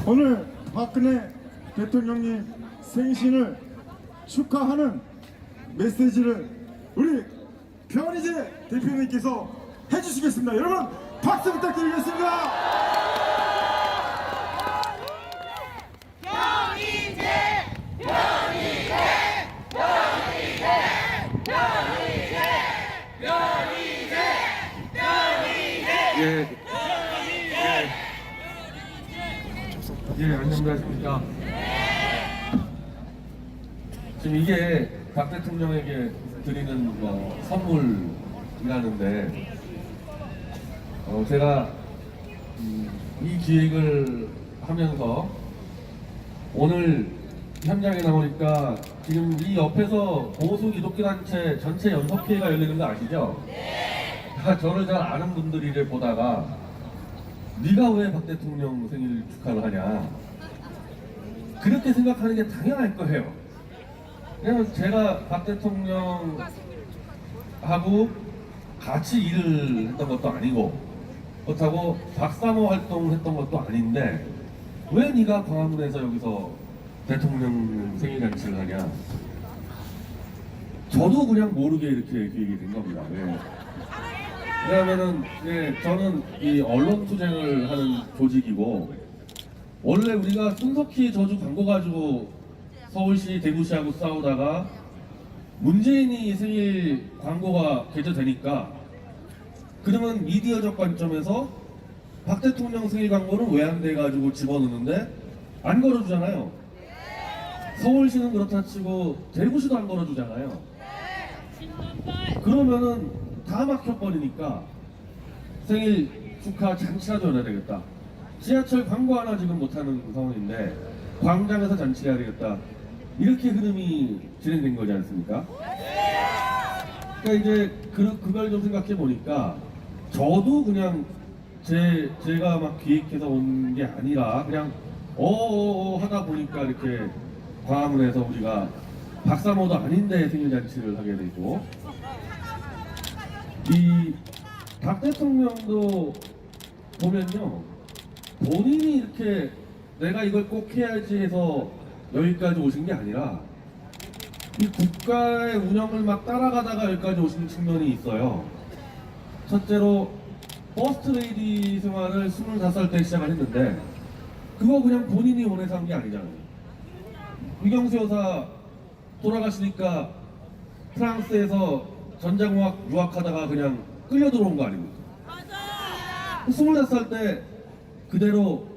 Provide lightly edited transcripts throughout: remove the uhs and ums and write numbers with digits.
오늘 박근혜 대통령님 생신을 축하하는 메시지를 우리 변희재 대표님께서 해주시겠습니다. 여러분 박수 부탁드리겠습니다. 안녕하십니까. 지금 이게 박 대통령에게 드리는 선물이라는데, 제가 이 기획을 하면서 오늘 현장에 나오니까 지금 이 옆에서 보수 기독교단체 전체 연석회의가 열리는 거 아시죠? 저를 잘 아는 분들이 이제 보다가 네가 왜 박 대통령 생일 축하를 하냐, 그렇게 생각하는 게 당연할 거예요. 왜냐면 제가 박 대통령하고 같이 일을 했던 것도 아니고 그렇다고 박사모 활동했던 것도 아닌데 왜 네가 광화문에서 여기서 대통령 생일 잔치를 하냐. 저도 그냥 모르게 이렇게 기획이 된 겁니다. 왜냐하면은 저는 이 언론 투쟁을 하는 조직이고, 원래 우리가 손석희 저주 광고 가지고 서울시 대구시하고 싸우다가 문재인이 생일 광고가 개조되니까, 그러면 미디어적 관점에서 박 대통령 생일 광고는 왜 안 돼가지고 집어넣는데 안 걸어주잖아요. 서울시는 그렇다 치고 대구시도 안 걸어주잖아요. 그러면은 다 막혀버리니까 생일 축하 잔치라도 해야 되겠다. 지하철 광고 하나 지금 못하는 상황인데 광장에서 잔치해야 되겠다. 이렇게 흐름이 진행된 거지 않습니까? 그러니까 이제 그걸 좀 생각해 보니까 저도 그냥 제가 막 기획해서 온 게 아니라 그냥 하다 보니까 이렇게 광화문에서 우리가 박사모도 아닌데 생일 잔치를 하게 되고, 이 박 대통령도 보면요, 본인이 이렇게 내가 이걸 꼭 해야지 해서 여기까지 오신 게 아니라 이 국가의 운영을 막 따라가다가 여기까지 오신 측면이 있어요. 첫째로 퍼스트레이디 생활을 25살 때 시작을 했는데 그거 그냥 본인이 원해서 한 게 아니잖아요. 위경수 여사 돌아가시니까 프랑스에서 전자공학 유학하다가 그냥 끌려 들어온 거 아닙니까? 맞아! 25살 때 그대로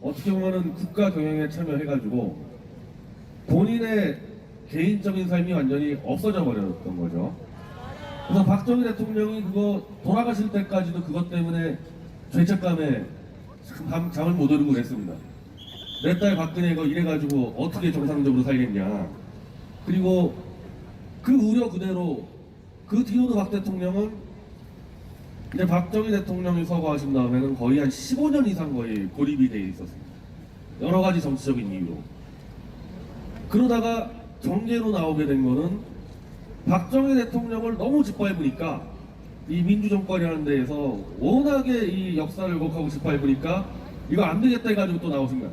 어떻게 보면은 국가 경영에 참여해가지고 본인의 개인적인 삶이 완전히 없어져 버렸던 거죠. 그래서 박정희 대통령이 그거 돌아가실 때까지도 그것 때문에 죄책감에 잠을 못 이루고 그랬습니다. 내 딸 박근혜 이거 이래가지고 어떻게 정상적으로 살겠냐. 그리고 그 우려 그대로 그 뒤로도 박 대통령은 이제 박정희 대통령이 서거하신 다음에는 거의 한 15년 이상 거의 고립이 돼 있었습니다. 여러 가지 정치적인 이유로. 그러다가 정계로 나오게 된 거는 박정희 대통령을 너무 짓밟으니까, 이 민주정권이라는 데에서 워낙에 이 역사를 왜곡하고 짓밟으니까 이거 안 되겠다 해가지고 또 나오신 거야.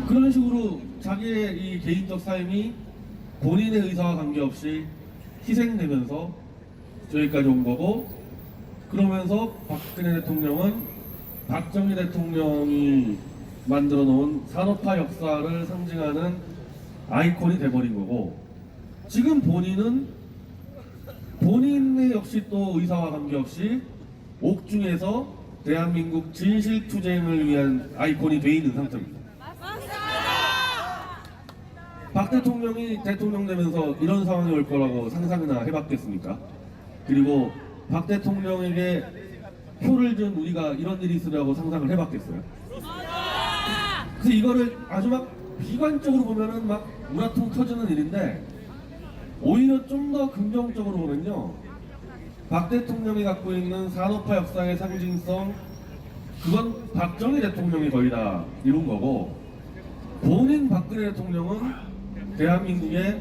그런 식으로 자기의 이 개인적 삶이 본인의 의사와 관계없이 희생되면서 저기까지 온 거고, 그러면서 박근혜 대통령은 박정희 대통령이 만들어 놓은 산업화 역사를 상징하는 아이콘이 돼버린 거고, 지금 본인은 본인의 역시 또 의사와 관계없이 옥중에서 대한민국 진실투쟁을 위한 아이콘이 돼 있는 상태입니다. 박 대통령이 대통령 되면서 이런 상황이 올 거라고 상상이나 해봤겠습니까? 그리고 박 대통령에게 표를 준 우리가 이런 일이 있으라고 상상을 해봤겠어요? 그래서 이거를 아주 막 비관적으로 보면은 막 우라통 터지는 일인데, 오히려 좀 더 긍정적으로 보면요, 박 대통령이 갖고 있는 산업화 역사의 상징성, 그건 박정희 대통령이 거의 다 이룬 거고, 본인 박근혜 대통령은 대한민국의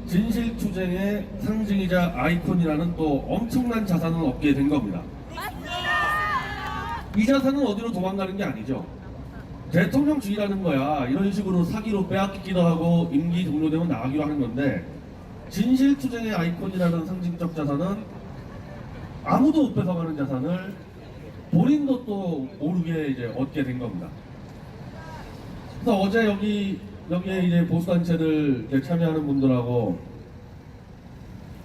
진실투쟁의 상징이자 아이콘이라는 또 엄청난 자산을 얻게 된 겁니다. 이 자산은 어디로 도망가는 게 아니죠. 대통령주의라는 거야. 이런 식으로 사기로 빼앗기기도 하고 임기 종료되면 나가기로 하는 건데, 진실투쟁의 아이콘이라는 상징적 자산은 아무도 못 뺏어가는 자산을 본인도 또 모르게 이제 얻게 된 겁니다. 그래서 어제 여기에 이제 보수단체들 이제 참여하는 분들하고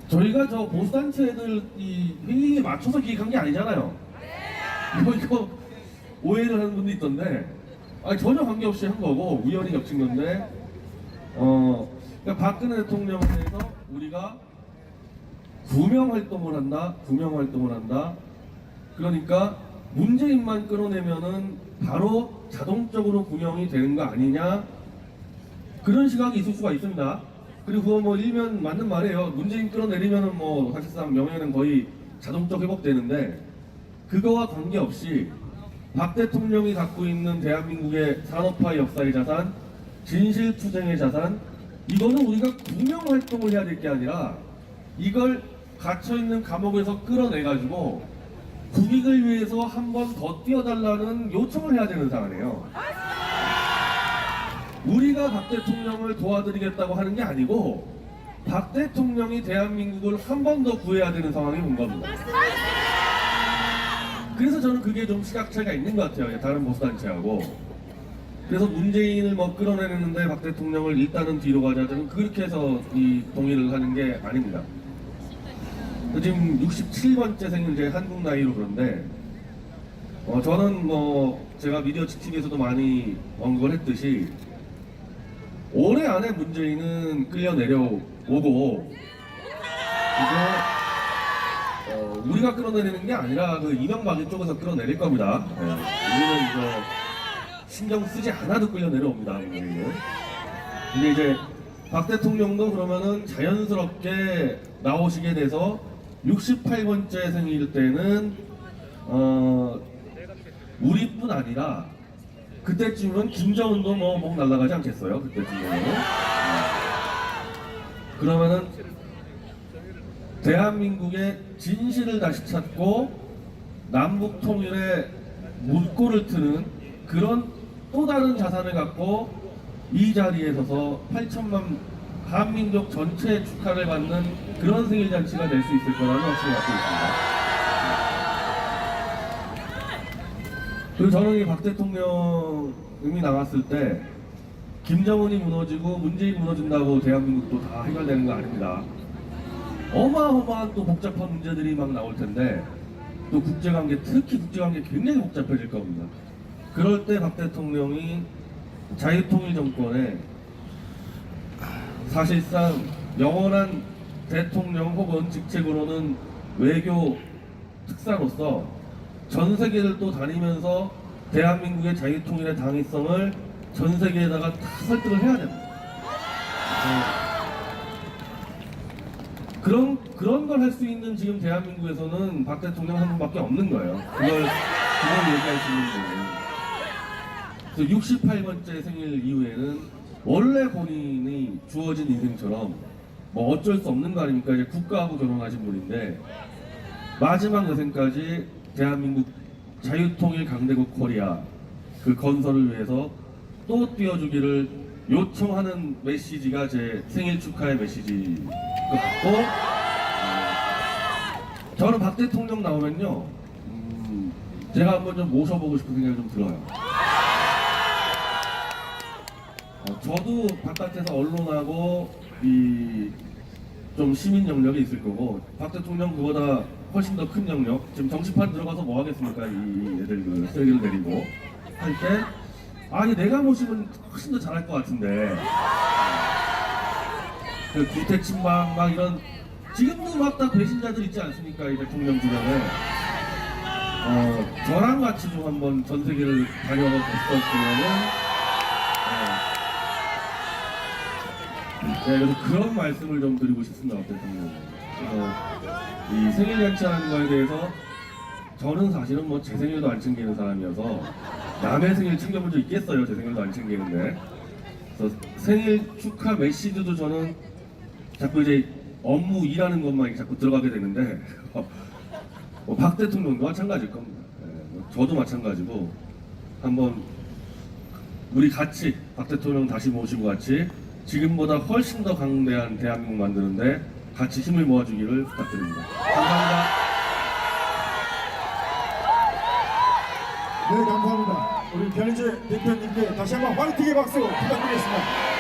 저희가 저 보수단체들 이 회의에 맞춰서 기획한 게 아니잖아요. 이거 오해를 하는 분도 있던데, 아니, 전혀 관계없이 한 거고 우연히 겹친 건데, 그러니까 박근혜 대통령에 대해서 우리가 구명 활동을 한다. 그러니까 문재인만 끌어내면은 바로 자동적으로 구명이 되는 거 아니냐, 그런 시각이 있을 수가 있습니다. 그리고 그거 뭐 일면 맞는 말이에요. 문재인 끌어내리면은 뭐 사실상 명예는 거의 자동적 회복되는데, 그거와 관계없이 박 대통령이 갖고 있는 대한민국의 산업화의 역사의 자산, 진실투쟁의 자산, 이거는 우리가 구명 활동을 해야 될 게 아니라 이걸 갇혀있는 감옥에서 끌어내가지고 국익을 위해서 한 번 더 뛰어달라는 요청을 해야 되는 상황이에요. 우리가 박 대통령을 도와드리겠다고 하는 게 아니고 박 대통령이 대한민국을 한 번 더 구해야 되는 상황이 온 겁니다. 그래서 저는 그게 좀 시각차이가 있는 것 같아요, 다른 보수단체하고. 그래서 문재인을 뭐 끌어내는데 박 대통령을 일단은 뒤로 가자, 저는 그렇게 해서 이 동의를 하는 게 아닙니다. 지금 67번째 생일, 제 한국 나이로 그런데, 저는 뭐 제가 미디어 지킴에서도 많이 언급을 했듯이 올해 안에 문재인은 끌려 내려오고, 이거 우리가 끌어내리는 게 아니라 그 이명박 쪽에서 끌어내릴 겁니다. 우리는 이거 신경 쓰지 않아도 끌려 내려옵니다, 문재인은. 근데 이제 박 대통령도 그러면은 자연스럽게 나오시게 돼서 68번째 생일 때는 우리뿐 아니라 그때쯤은 김정은도 뭐 목 날아가지 않겠어요? 그때쯤에는. 그러면은 대한민국의 진실을 다시 찾고 남북 통일의 물꼬를 트는 그런 또 다른 자산을 갖고 이 자리에 서서 8천만 한민족 전체의 축하를 받는 그런 생일 잔치가 될 수 있을 거라는 확신을 갖고 있습니다. 그리고 저는 이 박 대통령이 나왔을 때 김정은이 무너지고 문재인이 무너진다고 대한민국도 다 해결되는 거 아닙니다. 어마어마한 또 복잡한 문제들이 막 나올 텐데, 또 국제관계, 특히 국제관계 굉장히 복잡해질 겁니다. 그럴 때 박 대통령이 자유통일 정권에 사실상 영원한 대통령 혹은 직책으로는 외교 특사로서 전 세계를 또 다니면서 대한민국의 자유통일의 당위성을 전 세계에다가 다 설득을 해야 됩니다. 그런 걸 할 수 있는 지금 대한민국에서는 박 대통령 한 분밖에 없는 거예요. 그걸 얘기할 수 있는 분은. 그래서 68번째 생일 이후에는 원래 본인이 주어진 인생처럼 뭐 어쩔 수 없는 거 아닙니까? 이제 국가하고 결혼하신 분인데 마지막 여생까지 대한민국 자유통일 강대국 코리아 그 건설을 위해서 또 뛰어주기를 요청하는 메시지가 제 생일 축하의 메시지인 것 같고, 저는 박 대통령 나오면요, 제가 한번 좀 모셔보고 싶은 생각이 좀 들어요. 저도 바깥에서 언론하고 좀 시민 영역이 있을 거고, 박 대통령 그보다 훨씬 더 큰 영역, 지금 정치판 들어가서 뭐 하겠습니까? 이 애들 그 쓰레기를 내리고 할 때, 아니 내가 모시면 훨씬 더 잘할 것 같은데, 그 구태 친박 막 이런 지금도 막 다 배신자들 있지 않습니까? 이 대통령 주변에. 저랑 같이 좀 한번 전 세계를 다녀가 봤었으면은, 네, 그래서 그런 말씀을 좀 드리고 싶습니다, 대통령. 이 생일 잔치하는 거에 대해서 저는 사실은 뭐 제 생일도 안 챙기는 사람이어서 남의 생일 챙겨본 적 있겠어요? 제 생일도 안 챙기는데. 그래서 생일 축하 메시지도 저는 자꾸 이제 업무 일하는 것만 자꾸 들어가게 되는데 박 대통령도 마찬가지일 겁니다. 네, 저도 마찬가지고 한번 우리 같이 박 대통령 다시 모시고 같이 지금보다 훨씬 더 강대한 대한민국 만드는데 같이 힘을 모아주기를 부탁드립니다. 감사합니다. 네, 감사합니다. 우리 변희재 대표님께 다시 한번 화이팅의 박수 부탁드리겠습니다.